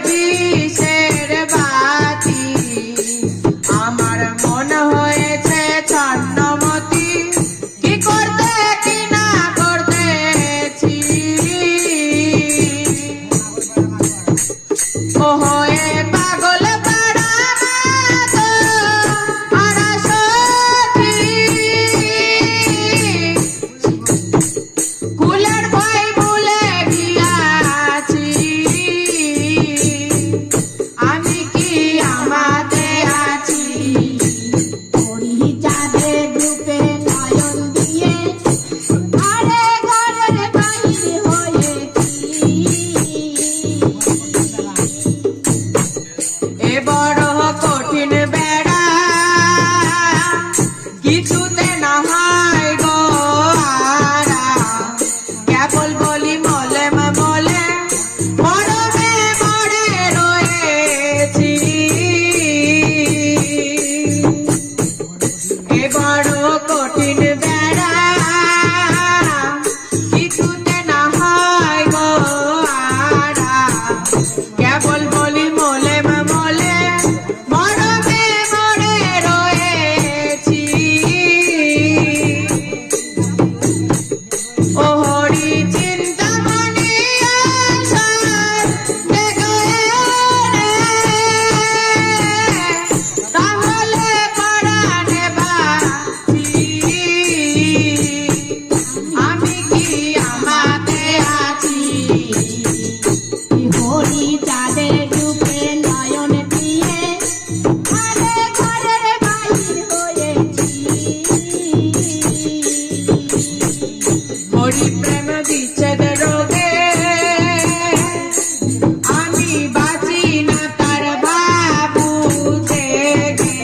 বিষের বাতি আমার মন হয়েছে ছন্নমতি কি করতে কি না করতেছি ও হয়ে পাগল পাড়া মাতো আড়াশতি কুলের ভয় ভুলে গিয়াছি আমি কি আমাতে আছি ওরি চাঁদে ডুবে নয়ন দিয়ে আরে ঘরের বাইরে হয়েছি এ বড় কঠিন বেড়া কিছুতে না হয় গো আরা কেবল বলি মলে মলে মরমে মরে রয়েছি এ বড় কঠিন বেড়া কিছুতে না হয় গো আরা কেবল বলি মলে মলে মরমে মরে রয়েছি ও হরি চিন্তামণি আশার দেখে রে তাহলে পরাণে বাঁচি আমি কি আমাতে আছি হরি চাঁদে ডুবে নয়ন দিয়ে আরে ঘরের বাইরে হয়েছি হরি প্রেম বিচ্ছেদ রোগে আমি বাঁচি না তার বাবু থেকে